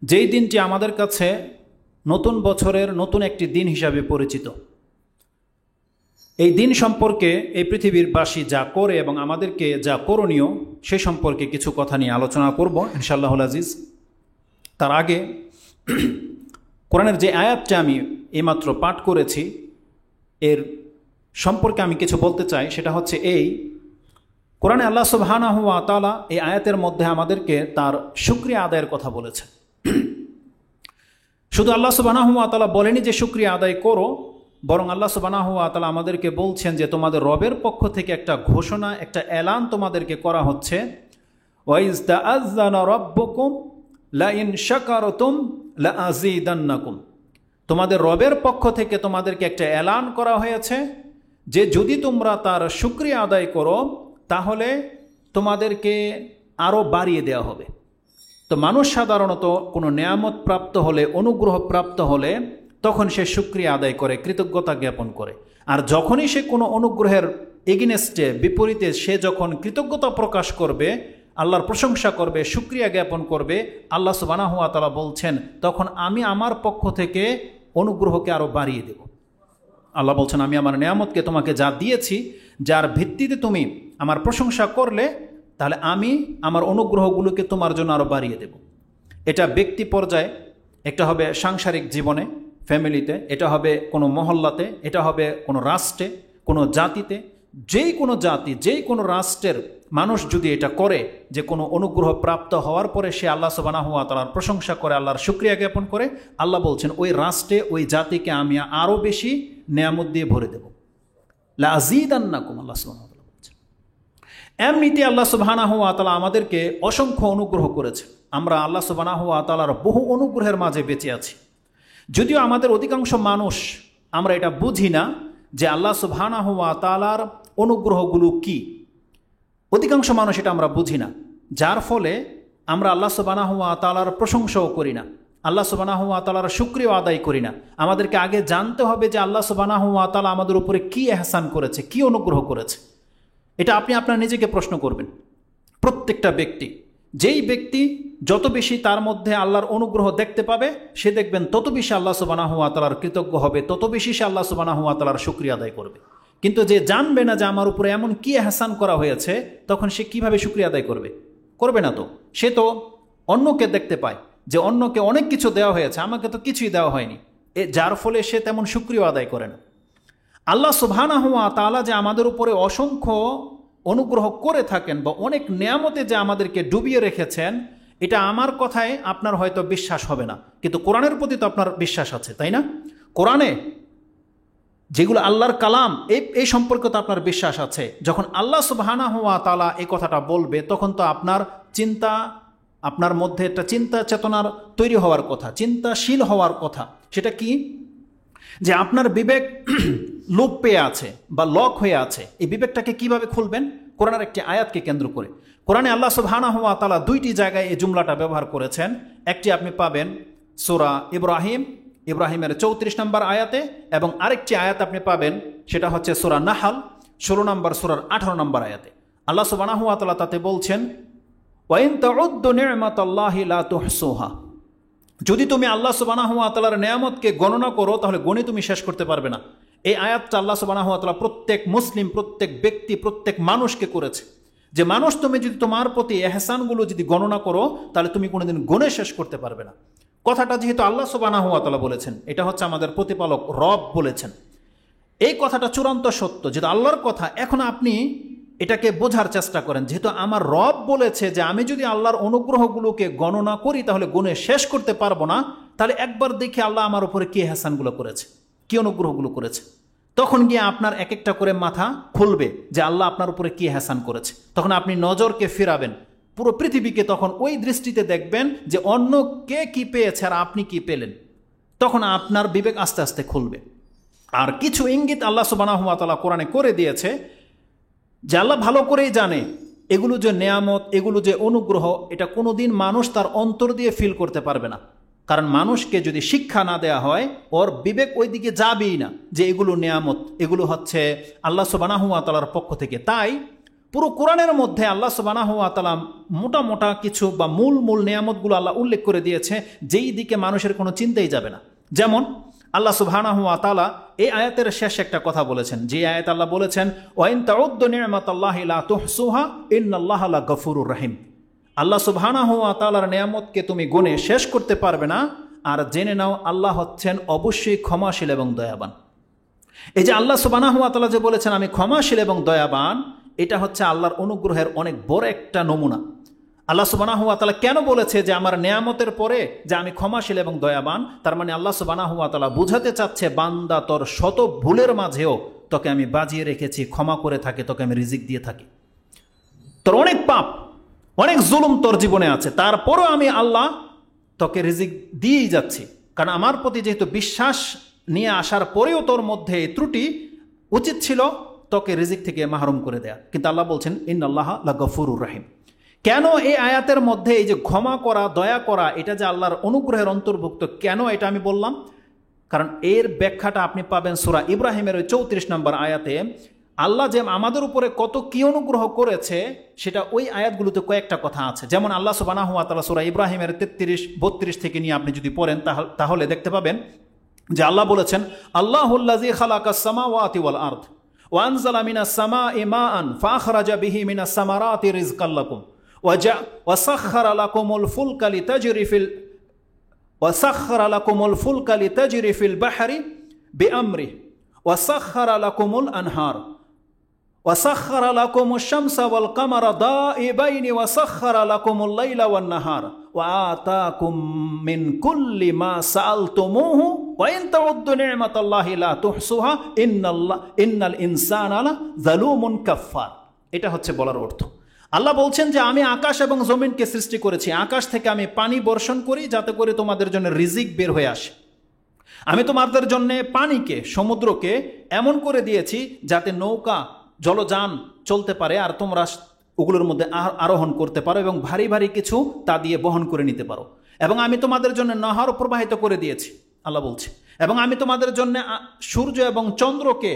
যেই দিনটি আমাদের কাছে নতুন বছরের নতুন একটি দিন হিসাবে পরিচিত। এই দিন সম্পর্কে এই পৃথিবীর বাসী যা করে এবং আমাদেরকে যা করণীয় সে সম্পর্কে কিছু কথা নিয়ে আলোচনা করব ইনশাআল্লাহুল আজিজ। তার আগে কোরআনের যে আয়াতটা আমি এইমাত্র পাঠ করেছি এর সম্পর্কে আমি কিছু বলতে চাই। সেটা হচ্ছে এই, কোরআনে আল্লাহ সুবহানাহু ওয়া তাআলা এই আয়াতের মধ্যে আমাদেরকে তার শুকরিয়া আদায়ের কথা বলেছেন। শুধু আল্লাহ সুবহানাহু ওয়া তাআলা বলেনি যে শুকরিয়া আদায় করো, বরং আল্লাহ সুবহানাহু ওয়া তাআলা আমাদেরকে বলছেন যে তোমাদের রবের পক্ষ থেকে একটা ঘোষণা, একটা এলান তোমাদেরকে করা হচ্ছে। ওয়াইজ তাআযানা রাব্বুকুম লাইন শাকারতুম লাআযীদান্নাকুম, তোমাদের রবের পক্ষ থেকে তোমাদেরকে একটা এলান করা হয়েছে যে যদি তোমরা তার শুকরিয়া আদায় করো তাহলে তোমাদেরকে আরও বাড়িয়ে দেওয়া হবে। তো মানুষ সাধারণত কোনো নেয়ামত প্রাপ্ত হলে, অনুগ্রহ প্রাপ্ত হলে তখন সে শুকরিয়া আদায় করে, কৃতজ্ঞতা জ্ঞাপন করে। আর যখনই সে কোনো অনুগ্রহের এগেনস্টে, বিপরীতে সে যখন কৃতজ্ঞতা প্রকাশ করবে, আল্লাহর প্রশংসা করবে, শুকরিয়া জ্ঞাপন করবে, আল্লাহ সুবহানাহু ওয়া তাআলা বলছেন তখন আমি আমার পক্ষ থেকে অনুগ্রহকে আরও বাড়িয়ে দেব। আল্লাহ বলছেন আমি আমার নেয়ামতকে তোমাকে যা দিয়েছি, যার ভিত্তিতে তুমি আমার প্রশংসা করলে, তাহলে আমি আমার অনুগ্রহগুলোকে তোমার জন্য আরও বাড়িয়ে দেব। এটা ব্যক্তি পর্যায়ে, এটা হবে সাংসারিক জীবনে, ফ্যামিলিতে, এটা হবে কোনো মহল্লাতে, এটা হবে কোনো রাষ্ট্রে, কোনো জাতিতে। যেই কোনো জাতি, যেই কোনো রাষ্ট্রের মানুষ যদি এটা করে যে কোনো অনুগ্রহ প্রাপ্ত হওয়ার পরে সে আল্লাহ সুবহানাহু ওয়া তাআলার প্রশংসা করে, আল্লাহর শুকরিয়া জ্ঞাপন করে, আল্লাহ বলছেন ওই রাষ্ট্রে, ওই জাতিকে আমি আরও বেশি নেয়ামত দিয়ে ভরে দেব। লাআযীদান্নাকুম, আল্লাহ সুবহানাহু ওয়া তাআলা বলছেন। এমনিতে আল্লাহ সুবহানাহু ওয়া তাআলা আমাদেরকে অসংখ্য অনুগ্রহ করেছে। আমরা আল্লাহ সুবহানাহু ওয়া তাআলার বহু অনুগ্রহের মাঝে বেঁচে আছি। যদিও আমাদের অধিকাংশ মানুষ আমরা এটা বুঝি না যে আল্লাহ সুবহানাহু ওয়া তাআলার অনুগ্রহগুলো কি। অধিকাংশ মানুষ এটা আমরা বুঝি না, যার ফলে আমরা আল্লাহ সুবহানাহু ওয়া তাআলার প্রশংসাও করি না, আল্লাহ সুবহানাহু ওয়া তাআলার শুকরিয়া আদায় করি না। আমাদেরকে আগে জানতে হবে যে আল্লাহ সুবহানাহু ওয়া তাআলা আমাদের উপরে কি ইহসান করেছে, কি অনুগ্রহ করেছে। এটা আপনি আপনার নিজেকে প্রশ্ন করবেন। প্রত্যেকটা ব্যক্তি, যেই ব্যক্তি যত বেশি তার মধ্যে আল্লাহর অনুগ্রহ দেখতে পাবে, সে দেখবেন তত বেশি আল্লাহ সুবহানাহু ওয়া তাআলার কৃতজ্ঞ হবে, তত বেশি সে আল্লাহ সুবহানাহু ওয়া তাআলার শুকরিয়া আদায় করবে। কিন্তু যে জানবে না যে আমার উপরে এমন কি ইহসান করা হয়েছে, তখন সে কিভাবে শুকরিয়া আদায় করবে? করবে না তো। সে তো অন্যকে দেখতে পায় যে অন্যকে অনেক কিছু দেওয়া হয়েছে, আমাকে তো কিছুই দেওয়া হয়নি, যার ফলে সে তেমন শুকরিয়া আদায় করে না। আল্লাহ সুবহানাহু ওয়া তাআলা যে আমাদের উপরে অসংখ্য অনুগ্রহ করে থাকেন বা অনেক নেয়ামতে যে আমাদেরকে ডুবিয়ে রেখেছেন, এটা আমার কথায় আপনার হয়তো বিশ্বাস হবে না, কিন্তু কোরআনের প্রতি তো আপনার বিশ্বাস আছে, তাই না? কোরআনে যেগুলো আল্লাহর কালাম, এই সম্পর্কে তো আপনার বিশ্বাস আছে। যখন আল্লাহ সুবহানাহু ওয়া তাআলা এই কথাটা বলবে, তখন তো আপনার চিন্তা, আপনার মধ্যে একটা চিন্তা চেতনার তৈরি হওয়ার কথা, চিন্তাশীল হওয়ার কথা। সেটা কি? যে আপনার বিবেক লোপ পেয়ে আছে বা লক হয়ে আছে, এই বিবেকটাকে কিভাবে খুলবেন? কোরআনের একটি আয়াতকে কেন্দ্র করে। কোরআনে আল্লাহ সুবহানাহু ওয়া তাআলা দুইটি জায়গায় এই জুমলাটা ব্যবহার করেছেন। একটি আপনি পাবেন সূরা ইব্রাহিমের 34 নম্বর আয়াতে, এবং আরেকটি আয়াত আপনি পাবেন সেটা হচ্ছে সূরা নাহল 16 নম্বর সূরার 18 নম্বর আয়াতে। আল্লাহ সুবহানাহু ওয়া তাআলা তাতে বলছেন ওয়া ইন তাউদ্দু নি'মাতাল্লাহি লা তুহসুহা, যদি তুমি আল্লাহ সুবহানাহু ওয়া তাআলার নেয়ামতকে গণনা করো তাহলে গণে তুমি শেষ করতে পারবে না। এই আয়াতটা আল্লাহ সুবহানাহু ওয়া তাআলা প্রত্যেক মুসলিম, প্রত্যেক ব্যক্তি, প্রত্যেক মানুষকে করেছে যে মানুষ, তুমি যদি তোমার প্রতি এহসানগুলো যদি গণনা করো তাহলে তুমি কোনোদিন গণে শেষ করতে পারবে না। কথাটা যেহেতু আল্লাহ সুবহানাহু ওয়া তাআলা বলেছেন, এটা হচ্ছে আমাদের প্রতিপালক রব বলেছেন, এই কথাটা চূড়ান্ত সত্য। যেহেতু আল্লাহর কথা, এখন আপনি এটাকে বোঝার চেষ্টা করেন। যেহেতু আমার রব বলেছে যে আমি যদি আল্লাহর অনুগ্রহগুলোকে গণনা করি তাহলে গুণে শেষ করতে পারবো না, তাহলে একবার দেখি আল্লাহ আমার উপরে কি এহসানগুলো করেছে, কি অনুগ্রহগুলো করেছে। তখন গিয়ে আপনার এক একটা করে মাথা খুলবে যে আল্লাহ আপনার উপরে কি এহসান করেছে। তখন আপনি নজরকে ফিরাবেন পুরো পৃথিবীকে, তখন ওই দৃষ্টিতে দেখবেন যে অন্য কে কি পেয়েছে আর আপনি কি পেলেন। তখন আপনার বিবেক আস্তে আস্তে খুলবে। আর কিছু ইঙ্গিত আল্লাহ সুবহানাহু ওয়া তাআলা কোরআনে করে দিয়েছে যে আল্লাহ ভালো করেই জানে এগুলো যে নেয়ামত, এগুলো যে অনুগ্রহ, এটা কোনোদিন মানুষ তার অন্তর দিয়ে ফিল করতে পারবে না। কারণ মানুষকে যদি শিক্ষা না দেয়া হয়, ওর বিবেক ওই দিকে যাবেই না যে এগুলো নেয়ামত, এগুলো হচ্ছে আল্লাহ সুবহানাহু ওয়া তাআলার পক্ষ থেকে। তাই পুরো কোরআনের মধ্যে আল্লাহ সুবহানাহু ওয়া তাআলা মোটা মোটা কিছু বা মূল নিয়ামতগুলো আল্লাহ উল্লেখ করে দিয়েছে, যেই দিকে মানুষের কোনো চিন্তাই যাবে না। যেমন আল্লাহ সুবহানাহু ওয়া তাআলা এই আয়াতের শেষ একটা কথা বলেছেন, যে আয়াত আল্লাহ বলেছেন ওয়াইন তাউদ্দু নি'মাতাল্লাহি লা তুহসুহা ইন্নাল্লাহা লাগাফুরুর রহিম। আল্লাহ সুবহানাহু ওয়া তাআলার নিয়ামতকে তুমি গুণে শেষ করতে পারবে না, আর জেনে নাও আল্লাহ হচ্ছেন অবশ্যই ক্ষমাশীল এবং দয়াবান। এই যে আল্লাহ সুবহানাহু ওয়া তাআলা যে বলেছেন আমি ক্ষমাশীল এবং দয়াবান, এটা হচ্ছে আল্লাহর অনুগ্রহের অনেক বড় একটা নমুনা। আল্লাহ সুবহানাহু ওয়া তাআলা কেন বলেছে যে আমার নেয়ামতের পরে যে আমি ক্ষমাশীল এবং দয়াবান, তার মানে আল্লাহ সুবহানাহু ওয়া তাআলা বুঝাতে চাচ্ছে বান্দা তোর শত ভুলের মাঝেও তোকে আমি বাজিয়ে রেখেছি, ক্ষমা করে থাকি, তোকে আমি রিজিক দিয়ে থাকি। তোর অনেক পাপ অনেক জুলুম তোর জীবনে আছে, তারপরও আমি আল্লাহ তোকে রিজিক দিয়েই যাচ্ছি, কারণ আমার প্রতি যেহেতু বিশ্বাস নিয়ে আসার পরেও তোর মধ্যে এই ত্রুটি, উচিত ছিল তোকে রিজিক থেকে মাহরুম করে দেয়া। কিন্তু আল্লাহ বলছেন ইন্নাল্লাহা লাগাফুরুর রহিম। কেন এই আয়াতের মধ্যে এই যে ক্ষমা করা, দয়া করা, এটা যে আল্লাহর অনুগ্রহের অন্তর্ভুক্ত, কেন এটা আমি বললাম? কারণ এর ব্যাখ্যাটা আপনি পাবেন সূরা ইব্রাহিমের 34 নম্বর আয়াতে। আল্লাহ যে আমাদের উপরে কত কি অনুগ্রহ করেছে সেটা ওই আয়াতগুলোতে কয়েকটা কথা আছে। যেমন আল্লাহ সুবহানাহু ওয়া তাআলা সূরা ইব্রাহিমের 33-32 থেকে নিয়ে আপনি যদি পড়েন তাহলে দেখতে পাবেন যে আল্লাহ বলেছেন আল্লাহুল্লাযী খালাকাস সামাওয়াতি ওয়াল আরদ ওয়া আনজালা মিনাস সামাই মাআন ফাআখরাজা বিহি মিনাস সামারাতি রিজকাল লাকুম ওয়া সাখখারা লাকুমুল ফুলকা লিতাজরি ফিল বাহরি বিআমরিহি ওয়া সাখখারা লাকুমুল আনহার ওয়া সাখখারা লাকুমুশ শামসা ওয়াল কামারা দাইবাইনি ওয়া সাখখারা লাকুমুল লাইলা ওয়ান নাহার ওয়া আতাকুম মিন কুল্লি মা সাআলতুমুহু ওয়া ইন তাউদ্দু নি'মাতাল্লাহি লা তুহসুহা ইন্নাল ইনসানা লাযালুমুন কাফফার। এটা হচ্ছে বলার অর্থ। আল্লাহ বলছেন যে আমি আকাশ এবং জমিনকে সৃষ্টি করেছি, আকাশ থেকে আমি পানি বর্ষণ করি যাতে করে তোমাদের জন্য রিজিক বের হয়ে আসে। আমি তোমাদের জন্য পানিকে, সমুদ্রকে এমন করে দিয়েছি যাতে নৌকা, জলযান চলতে পারে, আর তোমরা ওগুলোর মধ্যে আরোহণ করতে পারো এবং ভারী ভারী কিছু তা দিয়ে বহন করে নিতে পারো। এবং আমি তোমাদের জন্য নহর প্রবাহিত করে দিয়েছি, আল্লাহ বলছে। এবং আমি তোমাদের জন্য সূর্য এবং চন্দ্রকে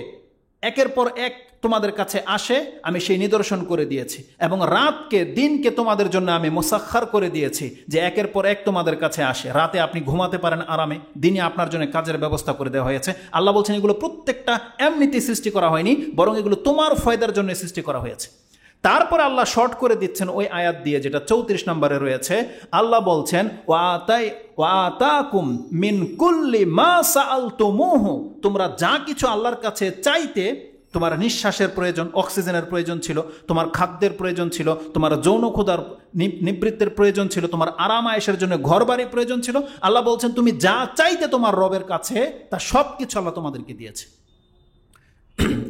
একের পর এক তোমাদের কাছে আসে, আমি সেই নিদর্শন করে দিয়েছি। এবং রাতকে, দিনকে তোমাদের জন্য আমি মুসাখখার করে দিয়েছি, যে একের পর এক তোমাদের কাছে আসে। রাতে আপনি ঘুমাতে পারেন আরামে, দিনে আপনার জন্য কাজের ব্যবস্থা করে দেওয়া হয়েছে। আল্লাহ বলছেন এগুলো প্রত্যেকটা এমনিতে সৃষ্টি করা হয়নি, বরং এগুলো তোমার ফায়দার জন্য সৃষ্টি করা হয়েছে। তারপর আল্লাহ শর্ট করে দিচ্ছেন ওই আয়াত দিয়ে, যেটা 34 নম্বরে রয়েছে। আল্লাহ বলছেন ওয়া আতাকুম মিন কুল্লি মা সাআলতুমুহু, তোমরা যা কিছু আল্লাহর কাছে চাইতে, তোমার নিঃশ্বাসের প্রয়োজন, অক্সিজেনের প্রয়োজন ছিল, তোমার খাদ্যের প্রয়োজন ছিল, তোমার যৌন ক্ষুধার নিবৃত্তের প্রয়োজন ছিল, তোমার আরাম আয়েশের জন্য ঘরবাড়ির প্রয়োজন ছিল, আল্লাহ বলছেন তুমি যা চাইতে তোমার রবের কাছে, তা সব কিছু আল্লাহ তোমাদেরকে দিয়েছে।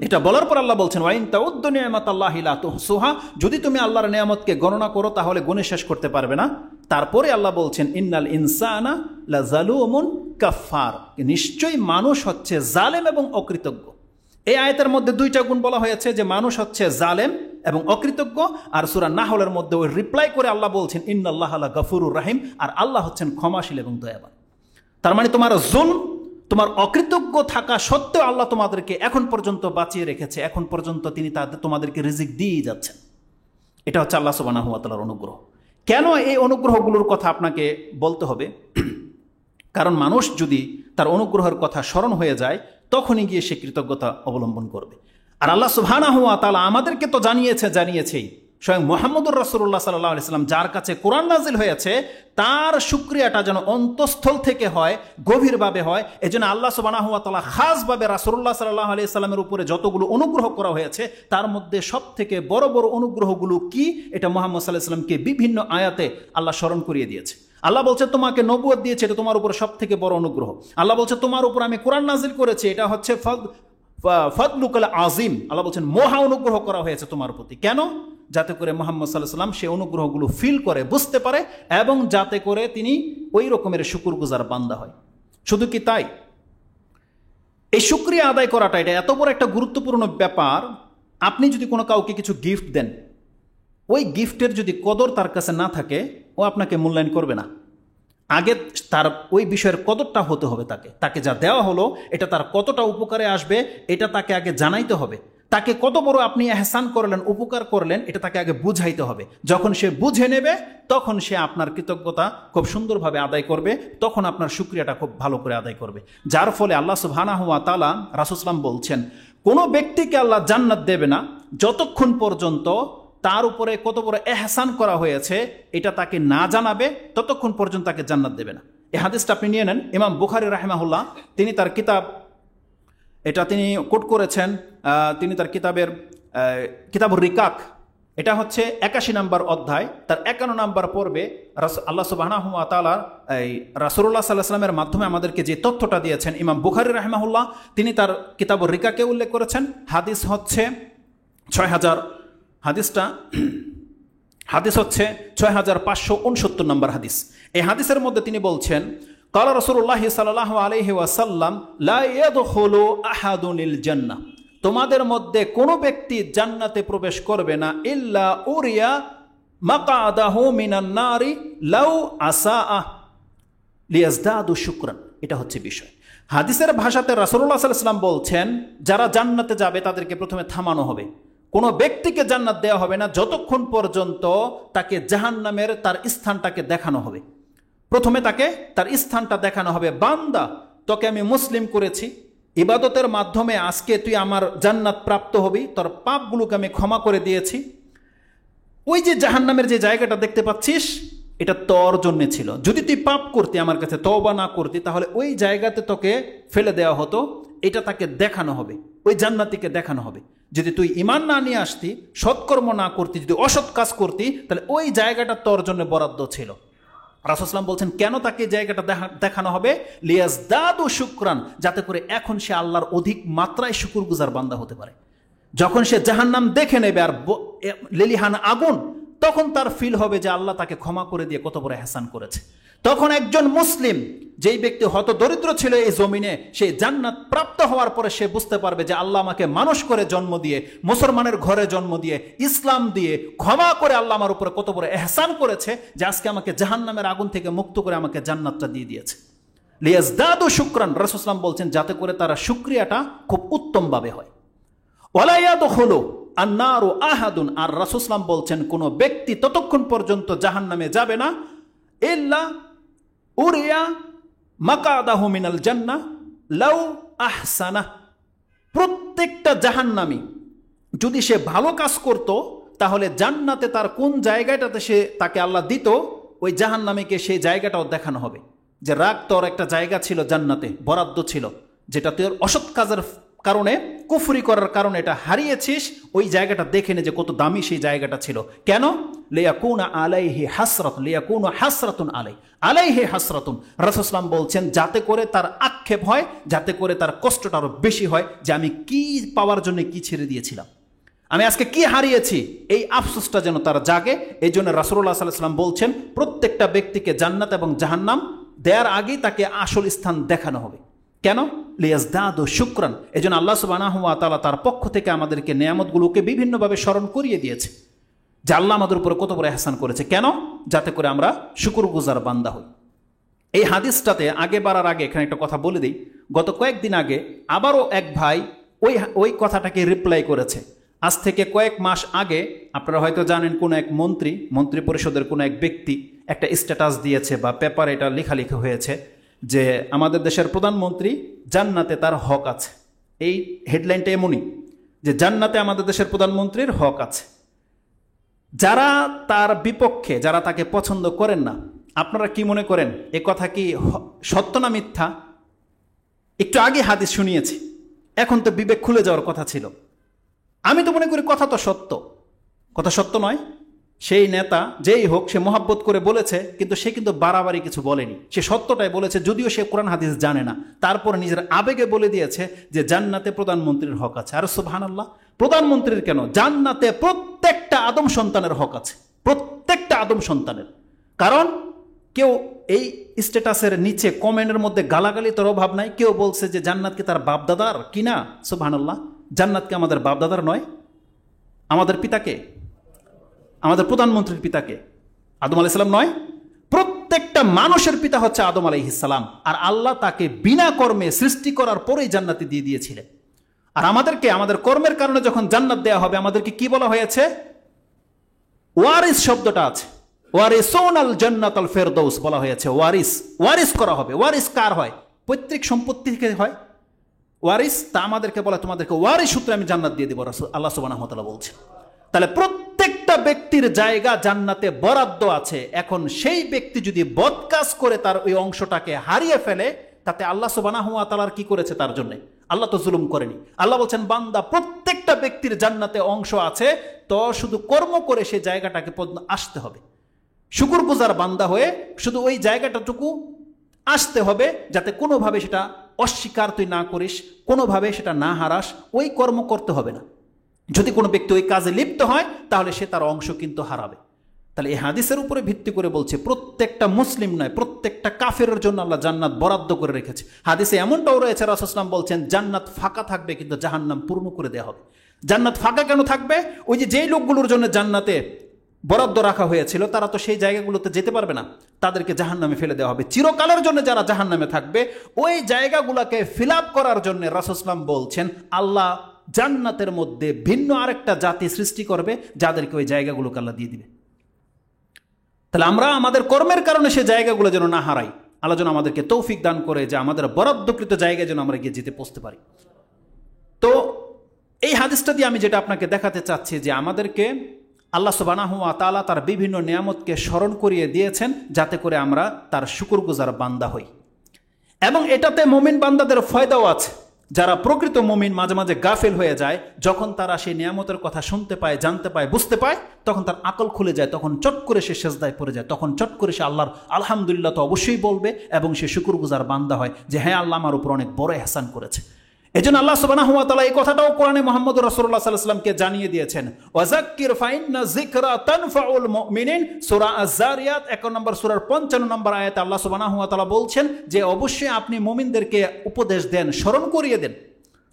এটা বলার পর আল্লাহ বলছেন ওয়াইন তাউদ্দু নি'মাতাল্লাহি লা তুহসুহা, যদি তুমি আল্লাহর নিয়ামতকে গণনা করো তাহলে গুণে শেষ করতে পারবে না। তারপরে আল্লাহ বলছেন ইন্নাল ইনসানা লাযালুমুন কাফফার, নিশ্চয়ই মানুষ হচ্ছে জালেম এবং অকৃতজ্ঞ। এই আয়াতের মধ্যে দুইটা গুণ বলা হয়েছে, যে মানুষ হচ্ছে জালেম এবং অকৃতজ্ঞ। আর সূরা নাহলের মধ্যে ওই রিপ্লাই করে আল্লাহ বলছেন ইন্নাল্লাহা লাগাফুরুর রহিম, আর আল্লাহ হচ্ছেন ক্ষমাশীল এবং দয়াবান। তার মানে তোমার জুলম, তোমার অকৃতজ্ঞ থাকা সত্ত্বেও আল্লাহ তোমাদেরকে এখন পর্যন্ত বাঁচিয়ে রেখেছে, এখন পর্যন্ত তিনি তোমাদেরকে রিজিক দিয়েই যাচ্ছেন। এটা হচ্ছে আল্লাহ সুবহানাহু ওয়া তাআলার অনুগ্রহ। কেন এই অনুগ্রহগুলোর কথা আপনাকে বলতে হবে? কারণ মানুষ যদি তার অনুগ্রহের কথা স্মরণ হয়ে যায়, তখনই গিয়ে সে কৃতজ্ঞতা অবলম্বন করবে। আর আল্লাহ সুবহানাহু ওয়া তাআলা আমাদেরকে তো জানিয়েছেই, স্বয়ং মুহাম্মদুর রাসূলুল্লাহ সাল্লাল্লাহু আলাইহি ওয়াসাল্লাম যার কাছে কোরআন নাজিল হয়েছে, তার শুকরিয়াটা যেন অন্তঃস্থল থেকে হয়, গভীরভাবে হয়। এজন্য আল্লাহ সুবহানাহু ওয়া তাআলা খাসভাবে রাসূলুল্লাহ সাল্লাল্লাহু আলাইহি ওয়াসাল্লামের উপরে যতগুলো অনুগ্রহ করা হয়েছে, তার মধ্যে সবথেকে বড় বড় অনুগ্রহগুলো কি, এটা মুহাম্মদ সাল্লাল্লাহু আলাইহি ওয়াসাল্লামকে বিভিন্ন আয়াতে আল্লাহ স্মরণ করিয়ে দিয়েছে। আল্লাহ বলছে তোমাকে নবুয়ত দিয়েছে, এটা তোমার উপর সবথেকে বড় অনুগ্রহ। আল্লাহ বলছে তোমার উপর আমি কোরআন নাজিল করেছি, এটা হচ্ছে ফাদলুকাল আজিম। আল্লাহ বলছেন মহা অনুগ্রহ করা হয়েছে তোমার প্রতি। কেন? যাতে করে মুহাম্মদ সাল্লাল্লাহু আলাইহি ওয়াসাল্লাম সেই অনুগ্রহগুলো ফিল করে, বুঝতে পারে, এবং যাতে করে তিনি ওই রকমের শুকরগুজার বান্দা হয়। শুধু কি তাই, এই শুকরিয়া আদায় করাটা এটা এত বড় একটা গুরুত্বপূর্ণ ব্যাপার। আপনি যদি কোনো কাউকে কিছু গিফট দেন, ওই গিফটের যদি কদর তার কাছে না থাকে, ও আপনাকে মূল্যায়ন করবে না। আগে তার ওই বিষয়ের কদরটা হতে হবে, তাকে যা দেওয়া হলো এটা তার কতটা উপকারে আসবে এটা তাকে আগে জানাইতে হবে। তাকে কত বড় আপনি এহসান করলেন, উপকার করলেন, এটা তাকে আগে বুঝাইতে হবে। যখন সে বুঝে নেবে তখন সে আপনার কৃতজ্ঞতা খুব সুন্দরভাবে আদায় করবে, তখন আপনার শুকরিয়াটা খুব ভালো করে আদায় করবে। যার ফলে আল্লাহ সুবহানাহু ওয়া তাআলা, রাসূল সাল্লাল্লাহু আলাইহি ওয়াসাল্লাম বলছেন, কোনো ব্যক্তিকে আল্লাহ জান্নাত দেবে না যতক্ষণ পর্যন্ত তার উপরে কত বড় এহসান করা হয়েছে এটা তাকে না জানাবে, ততক্ষণ পর্যন্ত তাকে জান্নাত দেবে না। এই হাদিসটা আপনি নিয়ে নেন। ইমাম বুখারী রাহিমাহুল্লাহ তিনি তার কিতাব, এটা তিনি কোট করেছেন, তিনি তার কিতাবের কিতাবুর রিকাক, এটা হচ্ছে 81 নম্বর অধ্যায়, তার 51 নম্বর পর্বে আল্লাহ সুবহানাহু ওয়া তাআলা এই রাসূলুল্লাহ সাল্লাল্লাহু আলাইহি ওয়াসাল্লামের মাধ্যমে আমাদেরকে যে তথ্যটা দিয়েছেন, ইমাম বুখারী রাহিমাহুল্লাহ তিনি তার কিতাবুর রিকাকে উল্লেখ করেছেন। হাদিস হচ্ছে 6000, হাদিস হচ্ছে 6569 নম্বর হাদিস। এই হাদিসের মধ্যে তিনি বলছেন, কালা রাসূলুল্লাহ সাল্লাল্লাহু আলাইহি ওয়াসাল্লাম লা ইয়াদখুলু আহাদুনিল জান্নাহ, তোমাদের মধ্যে কোনো ব্যক্তি জান্নাতে প্রবেশ করবে না ইল্লা উরিয়া মাকআদাহু মিনান নারি লাউ আসাআ লিয়াজদাদু শুকরান। এটা হচ্ছে বিষয়। হাদিসের ভাষাতে রাসূলুল্লাহ সাল্লাল্লাহু আলাইহি ওয়াসাল্লাম বলছেন, যারা জান্নাতে যাবে তাদেরকে প্রথমে থামানো হবে। কোনো ব্যক্তিকে জান্নাত দেওয়া হবে না যতক্ষণ পর্যন্ত তাকে জাহান্নামের তার স্থানটাকে দেখানো হবে। প্রথমে তাকে তার স্থানটা দেখানো হবে। বান্দা, তোকে আমি মুসলিম করেছি, ইবাদতের মাধ্যমে আজকে তুই আমার জান্নাত প্রাপ্ত হবি, তোর পাপগুলোকে আমি ক্ষমা করে দিয়েছি। ওই যে জাহান্নামের যে জায়গাটা দেখতে পাচ্ছিস, এটা তোর জন্য ছিল। যদি তুই পাপ করতি, আমার কাছে তওবা না করতি, তাহলে ওই জায়গাতে তোকে ফেলে দেওয়া হতো। এটা তাকে দেখানো হবে, ওই জান্নাতীকে দেখানো হবে। যদি তুই ঈমান না নিয়ে আসতি, সৎকর্ম না করতি, যদি অসৎ কাজ করতি, তাহলে ওই জায়গাটা তোর জন্য বরাদ্দ ছিল। রাসূল সাল্লাল্লাহু আলাইহি ওয়াসাল্লাম বলছেন, কেন তাকে জায়গাটা দেখানো হবে? লিয়াজদাদু শুকরান, যাতে করে এখন সে আল্লাহর অধিক মাত্রায় শুকরগুজার বান্দা হতে পারে। যখন সে জাহান্নাম দেখে নেবে আর লেলিহান আগুন, তখন তার ফিল হবে যে আল্লাহ তাকে ক্ষমা করে দিয়ে কত বড় এহসান করেছে। তখন একজন মুসলিম, যেই ব্যক্তি হত দরিদ্র ছিল এই জমিনে, সেই জান্নাত প্রাপ্ত হওয়ার পরে সে বুঝতে পারবে যে আল্লাহ আমাকে মানুষ করে জন্ম দিয়ে, মুসলমানের ঘরে জন্ম দিয়ে, ইসলাম দিয়ে ক্ষমা করে আল্লাহ আমার উপরে কত বড় এহসান করেছে যে আজকে আমাকে জাহান্নামের আগুন থেকে মুক্ত করে আমাকে জান্নাতটা দিয়ে দিয়েছে। লিয়াজদাদু শুকরান, রাসূল সাল্লাল্লাহু আলাইহি ওয়াসাল্লাম বলছেন, যাতে করে তারা শুকরিয়াটা খুব উত্তমভাবে হয়। ওয়ালা ইয়াদখুলু আন-নারু আহাদুন, আর রাসূল সাল্লাল্লাহু আলাইহি ওয়াসাল্লাম বলছেন, কোনো ব্যক্তি ততক্ষণ পর্যন্ত জাহান্নামে যাবে না ইল্লা উরিয়া মাকআদাহু মিনাল জান্নাহ লাউ আহসানা। প্রত্যেকটা জাহান্নামী যদি সে ভালো কাজ করত, তাহলে জান্নাতে তার কোন জায়গাটাতে সে তাকে আল্লাহ দিত, ওই জাহান্নামীকে সেই জায়গাটাও দেখানো হবে যে রাগ, তোর একটা জায়গা ছিল জান্নাতে, বরাদ্দ ছিল, যেটা তোর অসৎ কাজের কারণে, কুফরি করার কারণে এটা হারিয়েছিস। ওই জায়গাটা দেখে নে যে কত দামি সেই জায়গাটা ছিল। কেন? লিয়াকুনা আলাইহি হাসরাত, লিয়াকুনা হাসরাতুন আলাইহি হাসরাতুন। রাসূল সাল্লাল্লাহু আলাইহি ওয়াসাল্লাম বলছেন, যাতে করে তার আক্ষেপ হয়, যাতে করে তার কষ্টটা আরো বেশি হয় যে আমি কি পাওয়ার জন্য কি ছেড়ে দিয়েছিলাম, আমি আজকে কি হারিয়েছি, এই আফসোসটা যেন তার জাগে। এই জন্য রাসূলুল্লাহ সাল্লাল্লাহু আলাইহি ওয়াসাল্লাম বলছেন, প্রত্যেকটা ব্যক্তিকে জান্নাত এবং জাহান্নাম দেওয়ার আগেই তাকে আসল স্থান দেখানো হবে। কেন? লিয়াজদাদু শুকরান। এই জন্য আল্লাহ সুবহানাহু ওয়া তাআলা তার পক্ষ থেকে আমাদেরকে নেয়ামতগুলোকে বিভিন্নভাবে স্মরণ করিয়ে দিয়েছে যে আল্লাহ আমাদের উপরে কত বড় ইহসান করেছে। কেন? যাতে করে আমরা শুকরগুজার বান্দা হই। এই হাদিসটাতে আগে বাড়ার আগে এখানে একটা কথা বলে দিই। গত কয়েকদিন আগে আবারও এক ভাই ওই কথাটাকে রিপ্লাই করেছে। আজ থেকে কয়েক মাস আগে আপনারা হয়তো জানেন, কোনো এক মন্ত্রী পরিষদের কোনো এক ব্যক্তি একটা স্ট্যাটাস দিয়েছে বা পেপারে এটা লেখালেখি হয়েছে যে আমাদের দেশের প্রধানমন্ত্রী জান্নাতে তার হক আছে। এই হেডলাইনটা এমনই যে জান্নাতে আমাদের দেশের প্রধানমন্ত্রীর হক আছে। যারা তার বিপক্ষে, যারা তাকে পছন্দ করেন না, আপনারা কি মনে করেন এ কথা কি সত্য না মিথ্যা? একটু আগে হাদিস শুনিয়েছি, এখন তো বিবেক খুলে যাওয়ার কথা ছিল। আমি তো মনে করি কথা তো সত্য। কথা সত্য নয়? সেই নেতা যেই হোক, সে মহাব্বত করে বলেছে, কিন্তু সে কিন্তু বাড়াবাড়ি কিছু বলেনি, সে সত্যটাই বলেছে, যদিও সে কোরআন হাদিস জানে না। তারপর নিজের আবেগে বলে দিয়েছে যে জান্নাতে প্রধানমন্ত্রীর হক আছে। আর সুবহানাল্লাহ, প্রধানমন্ত্রীর কেন, জান্নাতে প্রত্যেকটা আদম সন্তানের হক আছে, প্রত্যেকটা আদম সন্তানের। কারণ কেউ এই স্ট্যাটাসের নিচে কমেন্টের মধ্যে গালাগালি তোর অভাব নাই। কেউ বলছে যে জান্নাত কি তার বাপদাদার কিনা? সুবহানাল্লাহ, জান্নাত কি আমাদের বাপদাদার নয়? আমাদের পিতাকে, আমাদের প্রধানমন্ত্রীর পিতাকে আদম আলাইহিস সালাম নয়? প্রত্যেকটা মানুষের পিতা হচ্ছে আদম আলাইহিস সালাম। আর আল্লাহ তাকে বিনা কর্মে সৃষ্টি করার পরেই জান্নাতে দিয়ে দিয়েছিলেন। আর আমাদেরকে আমাদের কর্মের কারণে যখন জান্নাত দেওয়া হবে, আমাদেরকে কি বলা হয়েছে? ওয়ারিস শব্দটা আছে, ওয়ারিসুনাল জান্নাতাল ফেরদৌস বলা হয়েছে। ওয়ারিস, ওয়ারিস করা হবে। ওয়ারিস কার হয়? পৈতৃক সম্পত্তি থেকে হয় ওয়ারিস। তা আমাদেরকে বলে তোমাদেরকে ওয়ারিস সূত্রে আমি জান্নাত দিয়ে দিব, আল্লাহ সুবহানাহু ওয়া তাআলা বলছেন। তাহলে প্রত্যেকটা ব্যক্তির জায়গা জান্নাতে বরাদ্দ আছে। এখন সেই ব্যক্তি যদি বদকাজ করে তার ওই অংশটাকে হারিয়ে ফেলে, তাতে আল্লাহ সুবহানাহু ওয়া তাআলার কি করেছে তার জন্য? আল্লাহ তো জুলুম করেনি। আল্লাহ বলছেন বান্দা প্রত্যেকটা ব্যক্তির জান্নাতে অংশ আছে, তো শুধু কর্ম করে সেই জায়গাটাকে আসতে হবে। শুকরগুজার বান্দা হয়ে শুধু ওই জায়গাটাটুকু আসতে হবে, যাতে কোনোভাবে সেটা অস্বীকার তুই না করিস, কোনোভাবে সেটা না হারাস। ওই কর্ম করতে হবে না। যদি কোনো ব্যক্তি ওই কাজে লিপ্ত হয়, তাহলে সে তার অংশ কিন্তু হারাবে। তাহলে এই হাদিসের উপরে ভিত্তি করে বলছে প্রত্যেকটা মুসলিম নয়, প্রত্যেকটা কাফেরের জন্য আল্লাহ জান্নাত বরাদ্দ করে রেখেছে। হাদিসে এমনটাও রয়েছে, রাসূল সাল্লাল্লাহু আলাইহি ওয়াসাল্লাম বলছেন জান্নাত ফাঁকা থাকবে কিন্তু জাহান্নাম পূর্ণ করে দেওয়া হবে। জান্নাত ফাঁকা কেন থাকবে? ওই যে যেই লোকগুলোর জন্য জান্নাতে বরাদ্দ রাখা হয়েছিল, তারা তো সেই জায়গাগুলোতে যেতে পারবে না, তাদেরকে জাহান্নামে ফেলে দেওয়া হবে। চিরকালের জন্য যারা জাহান্নামে থাকবে, ওই জায়গাগুলোকে ফিল আপ করার জন্য রাসূল সাল্লাল্লাহু আলাইহি ওয়াসাল্লাম বলছেন আল্লাহ জান্নাতের মধ্যে ভিন্ন আরেকটা জাতি সৃষ্টি করবে, যাদেরকে ওই জায়গাগুলোকে আল্লাহ দিয়ে দিবে। তাহলে আমরা আমাদের কর্মের কারণে সেই জায়গাগুলো যেন না হারাই। আল্লাহ যেন আমাদেরকে তৌফিক দান করে যে আমাদের বরাদ্দকৃত জায়গায় যেন আমরা গিয়ে যেতে পৌঁছতে পারি। তো এই হাদিসটা দিয়ে আমি যেটা আপনাকে দেখাতে চাচ্ছি, যে আমাদেরকে আল্লাহ সুবহানাহু ওয়া তাআলা তার বিভিন্ন নিয়ামতকে স্মরণ করিয়ে দিয়েছেন, যাতে করে আমরা তার শুকরগুজার বান্দা হই। এবং এটাতে মুমিন বান্দাদের ফায়দাও আছে। যারা প্রকৃত মুমিন মাঝে মাঝে গাফেল হয়ে যায়, যখন তারা সেই নিয়ামতের কথা শুনতে পায়, জানতে পায়, বুঝতে পায়, তখন তার আকল খুলে যায়, তখন চট করে সে সেজদায় পড়ে যায়, তখন চট করে সে আল্লাহর আলহামদুলিল্লাহ তো অবশ্যই বলবে, এবং সে শুকরগুজার বান্দা হয় যে হ্যাঁ আল্লাহ আমার উপর অনেক বড় ইহসান করেছে। এজন্য আল্লাহ সুবহানাহু ওয়া তাআলা এই কথাটাও কোরআনে মুহাম্মদ রাসূলুল্লাহ সাল্লাল্লাহু আলাইহি ওয়াসাল্লামকে জানিয়ে দিয়েছেন, ওয়াযাক্কির ফাইন্না যিকরা তানফাউল মুমিনিন। সূরা আয-যারিয়াত 1 নম্বর সূরার 55 নম্বর আয়াতে আল্লাহ সুবহানাহু ওয়া তাআলা বলছেন যে অবশ্যই আপনি মুমিনদেরকে উপদেশ দেন, স্মরণ করিয়ে দেন,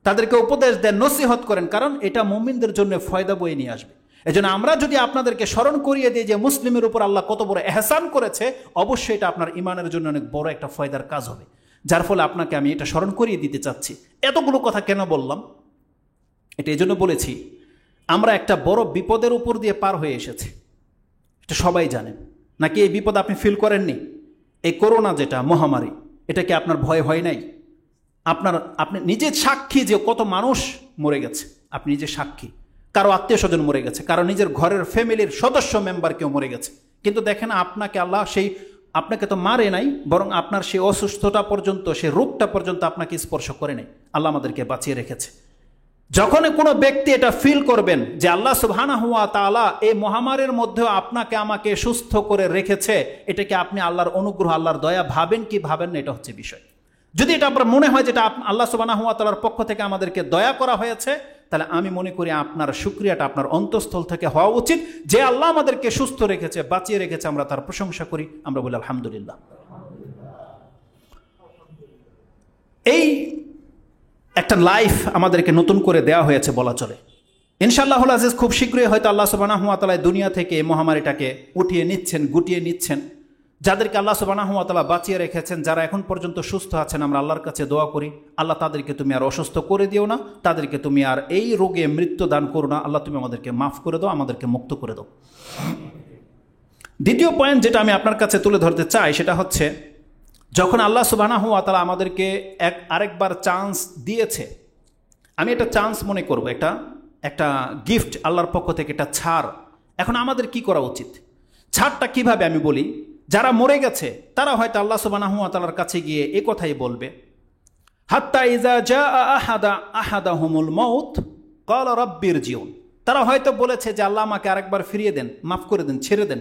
তাদেরকে উপদেশ দেন, নসিহত করেন, কারণ এটা মুমিনদের জন্য ফায়দা বয়ে নিয়ে আসবে। এজন্য আমরা যদি আপনাদেরকে স্মরণ করিয়ে দিই যে মুসলিমের উপর আল্লাহ কত বড় ইহসান করেছে, অবশ্যই এটা আপনার ঈমানের জন্য অনেক বড় একটা ফায়দার কাজ হবে। যার ফলে আপনাকে আমি এটা স্মরণ করিয়ে দিতে চাচ্ছি। এতগুলো কথা কেন বললাম? এটা এই জন্য বলেছি, আমরা একটা বড় বিপদের উপর দিয়ে পার হয়ে এসেছি, এটা সবাই জানেন। নাকি এই বিপদ আপনি ফিল করেননি? এই করোনা যেটা মহামারী, এটা কি আপনার ভয় হয় নাই? আপনি নিজে সাক্ষী যে কত মানুষ মরে গেছে, আপনি নিজে সাক্ষী। কারো আত্মীয় স্বজন মরে গেছে, কারো নিজের ঘরের ফ্যামিলির সদস্য মেম্বার কেউ মরে গেছে, কিন্তু দেখেন আপনাকে আল্লাহ আপনাকে তো মারে নাই, বরং আপনার সেই অসুস্থতা পর্যন্ত, সেই রোগটা পর্যন্ত আপনাকে স্পর্শ করে নাই। আল্লাহ আমাদেরকে বাঁচিয়ে রেখেছে। যখন কোনো ব্যক্তি এটা ফিল করবেন যে আল্লাহ সুবহানাহু ওয়া তাআলা এই মহামারীর মধ্যেও আপনাকে আমাকে সুস্থ করে রেখেছে, এটাকে আপনি আল্লাহর অনুগ্রহ, আল্লাহর দয়া ভাবেন কি ভাবেন না, এটা হচ্ছে বিষয়। যদি এটা আপনার মনে হয় যেটা আল্লাহ সুবহানাহু ওয়া তাআলার পক্ষ থেকে আমাদেরকে দয়া করা হয়েছে, তাহলে আমি মনে করি আপনার শুকরিয়াটা আপনার অন্তঃস্থল থেকে হওয়া উচিত, যে আল্লাহ আমাদেরকে সুস্থ রেখেছে, বাঁচিয়ে রেখেছে, আমরা তার প্রশংসা করি, আমরা বলি আলহামদুলিল্লাহ। এই একটা লাইফ আমাদেরকে নতুন করে দেওয়া হয়েছে বলা চলে। ইনশাআল্লাহুল আজিজ খুব শীঘ্রই হয়তো আল্লাহ সুবহানাহু ওয়া তাআলা দুনিয়া থেকে এই মহামারীটাকে উঠিয়ে নিচ্ছেন, গুটিয়ে নিচ্ছেন। যাদেরকে আল্লাহ সুবহানাহু ওয়া তাআলা বাঁচিয়ে রেখেছেন, যারা এখন পর্যন্ত সুস্থ আছেন, আমরা আল্লাহর কাছে দোয়া করি, আল্লাহ তাদেরকে তুমি আর অসুস্থ করে দিও না, তাদেরকে তুমি আর এই রোগে মৃত্যু দান করো না। আল্লাহ তুমি আমাদেরকে মাফ করে দাও, আমাদেরকে মুক্ত করে দাও। দ্বিতীয় পয়েন্ট যেটা আমি আপনার কাছে তুলে ধরতে চাই, সেটা হচ্ছে যখন আল্লাহ সুবহানাহু ওয়া তাআলা আমাদেরকে আরেকবার চান্স দিয়েছে, আমি এটা চান্স মনে করব, একটা গিফট আল্লাহর পক্ষ থেকে, একটা ছাড়। এখন আমাদের কি করা উচিত? ছাড়টা কিভাবে আমি বলি, যারা মরে গেছে তারা হয়তো আল্লাহ সুবহানাহু ওয়া তাআলার কাছে গিয়ে এই কথাই বলবে, হাত্তা ইযা জাআ আহাদাহুমুল মাউত ক্বালা রাব্বিরজিউন। তারা হয়তো বলেছে যে আল্লাহ আমাকে আরেকবার ফিরিয়ে দেন, মাফ করে দেন, ছেড়ে দেন,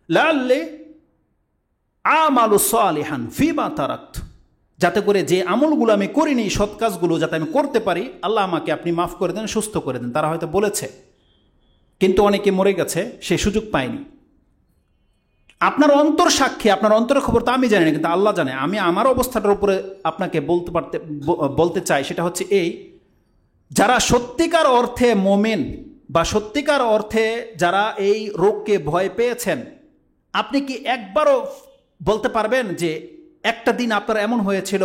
লাআল্লি আমালু সালিহান ফিমা তারাকতু, যাতে করে যে আমলগুলো আমি করিনি, সৎ কাজগুলো যাতে আমি করতে পারি, আল্লাহ আমাকে আপনি মাফ করে দেন, সুস্থ করে দেন। তারা হয়তো বলেছে, কিন্তু অনেকে মরে গেছে, সে সুযোগ পায়নি। আপনার অন্তর সাক্ষী, আপনার অন্তরের খবর তো আমি জানি না, কিন্তু আল্লাহ জানে। আমি আমার অবস্থাটার উপরে আপনাকে বলতে চাই, সেটা হচ্ছে এই, যারা সত্যিকার অর্থে মুমিন বা সত্যিকার অর্থে যারা এই রোগকে ভয় পেয়েছেন, আপনি কি একবারও বলতে পারবেন যে একটা দিন আপনার এমন হয়েছিল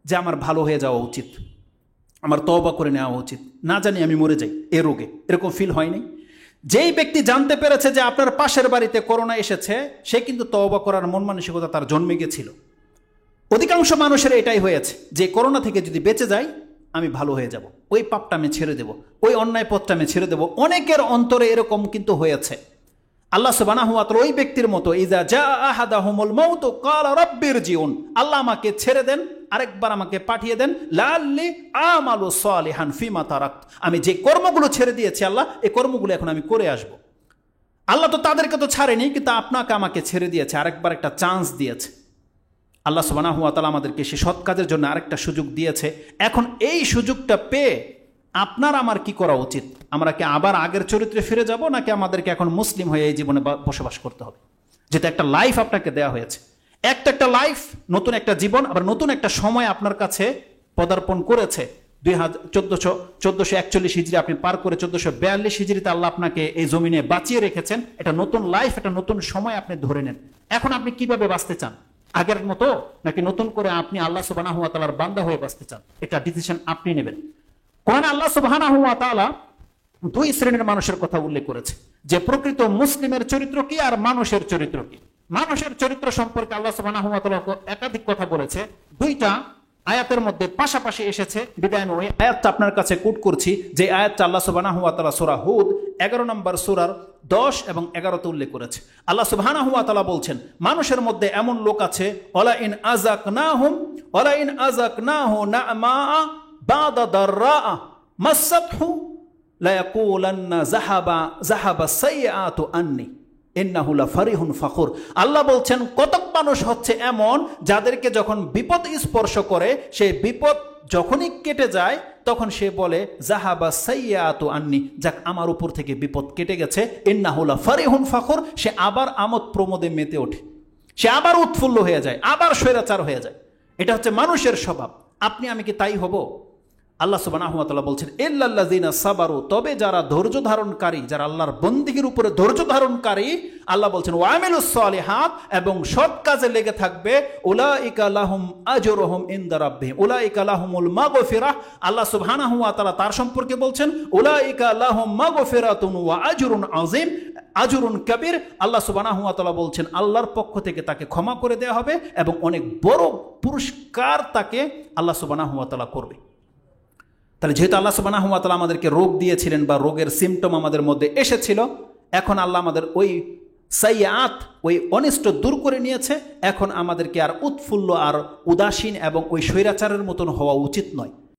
যে আমার ভালো হয়ে যাওয়া উচিত? আমার তওবা করে নেওয়া উচিত, না জানি আমি মরে যাই এ রোগে, এরকম ফিল হয়নি? যেই ব্যক্তি জানতে পেরেছে যে আপনার পাশের বাড়িতে করোনা এসেছে, সে কিন্তু তওবা করার মন মানসিকতা তার জন্মে গেছিল। অধিকাংশ মানুষের এটাই হয়েছে যে করোনা থেকে যদি বেঁচে যাই আমি ভালো হয়ে যাব, ওই পাপটা আমি ছেড়ে দেব, ওই অন্যায় পথটা আমি ছেড়ে দেব। অনেকের অন্তরে এরকম কিন্তু হয়েছে। আল্লাহ সুবহানাহু ওয়া তাআলা ওই ব্যক্তির মতো, ইযা জা আহাদাহুমুল মাউতু ক্বালা রাব্বিরজিউন, আল্লাহ আমাকে ছেড়ে দেন, আরেকবার আমাকে পাঠিয়ে দেন, লাআল্লি আমালু সালিহান ফিমা তারাকত, আমি যে কর্মগুলো ছেড়ে দিয়েছি আল্লাহ, এই কর্মগুলো এখন আমি করে আসব। আল্লাহ তো তাদেরকে তো ছাড়েনি, কিন্তু আপনাকে আমাকে ছেড়ে দিয়েছে, আরেকবার একটা চান্স দিয়েছে। আল্লাহ সুবহানাহু ওয়া তাআলা আমাদেরকে সে সৎ কাজের জন্য আরেকটা সুযোগ দিয়েছে। এখন এই সুযোগটা পেয়ে আপনার আমার কি করা উচিত? আমরা কি আবার আগের চরিত্রে ফিরে যাব, নাকি আমাদেরকে এখন মুসলিম হয়ে এই জীবনে বসবাস করতে হবে? যেটা একটা লাইফ আপনাকে দেওয়া হয়েছে, একটা লাইফ, নতুন একটা জীবন, আবার নতুন একটা সময় আপনার কাছে পদার্পণ করেছে। 1441 হিজরি আপনি পার করে 1442 হিজরিতে আল্লাহ আপনাকে এই জমিনে বাঁচিয়ে রেখেছেন। এটা নতুন লাইফ, এটা নতুন সময় আপনি ধরে নেন। এখন আপনি কিভাবে বাঁচতে চান? আগের মতো, নাকি নতুন করে আপনি আল্লাহ সুবহানাহু ওয়া তাআলার বান্দা হয়ে বাঁচতে চান? এটা ডিসিশন আপনি নেবেন। কোরআনে আল্লাহ সুবহানাহু ওয়া তাআলা দুই শ্রেণীর মানুষের কথা উল্লেখ করেছে, যে প্রকৃত মুসলিমের চরিত্র কি আর মানুষের চরিত্র কি। মানুষের চরিত্র সম্পর্কে আল্লাহ সুবহানাহু ওয়া তাআলা একাধিক কথা বলেছে, দুইটা আয়াতের মধ্যে পাশাপাশি এসেছে। বিদায় ওই আয়াতটা আপনার কাছে কোট করছি, যে আয়াতটা আল্লাহ সুবহানাহু ওয়া তাআলা সূরা হুদ 11 নম্বর সূরার 10 এবং 11তে উল্লেখ করেছে। আল্লাহ সুবহানাহু ওয়া তাআলা বলছেন, মানুষের মধ্যে এমন লোক আছে, ওয়ালা ইন আযাকনাহু না'মা বা'দা দাররা মাসাতহু লা ইয়াকুলান্না যাহাবা সাইয়্যাতু আন্নি ইন্নাহু লাফারিহুন ফাখুর। আল্লাহ বলছেন, কতক মানুষ হচ্ছে এমন যাদেরকে যখন বিপদ স্পর্শ করে, সেই বিপদ যখনই কেটে যায় তখন সে বলে যাহাবা সাইয়্যাতু আন্নি, যাক আমার উপর থেকে বিপদ কেটে গেছে। ইন্নাহু লাফারিহুন ফাখুর, সে আবার আমোদ প্রমোদে মেতে ওঠে, সে আবার উৎফুল্ল হয়ে যায়, আবার স্বৈরাচার হয়ে যায়। এটা হচ্ছে মানুষের স্বভাব। আপনি আমি কি তাই হব? আল্লাহ সুবহানাহু ওয়া তাআলা বলছেন, ইল্লাল্লাযিনা সাবারু, তবে যারা ধৈর্য ধারণকারী, যারা আল্লাহর বন্দেগীর উপরে ধৈর্য ধারণকারী, আল্লাহ বলছেন ওয়া আমিলুস সালিহাত, এবং সৎ কাজে লেগে থাকবে, উলাইকা লাহুম আজরুহুম ইনদা রাব্বিহিম উলাইকা লাহুমুল মাগফিরাহ। আল্লাহ সুবহানাহু ওয়া তাআলা তার সম্পর্কে বলছেন, উলাইকা লাহুম মাগফিরাতুন ওয়া আজরুন আযীম, আজরুন কবির। আল্লাহ সুবহানাহু ওয়া তাআলা বলছেন, আল্লাহর পক্ষ থেকে তাকে ক্ষমা করে দেওয়া হবে এবং অনেক বড় পুরস্কার তাকে আল্লাহ সুবহানাহু ওয়া তাআলা করবে। তাহলে যেহেতু আল্লাহ সুবহানাহু ওয়া তাআলা আমাদেরকে রোগ দিয়েছিলেন বা রোগের সিমটম আমাদের মধ্যে এসেছিল, এখন আল্লাহ আমাদের ওই সাইয়্যাত, ওই অনিষ্ট দূর করে নিয়েছে। এখন আমাদেরকে আর উৎফুল্ল আর উদাসীন এবং ওই স্বৈরাচারের মতন হওয়া উচিত নয়।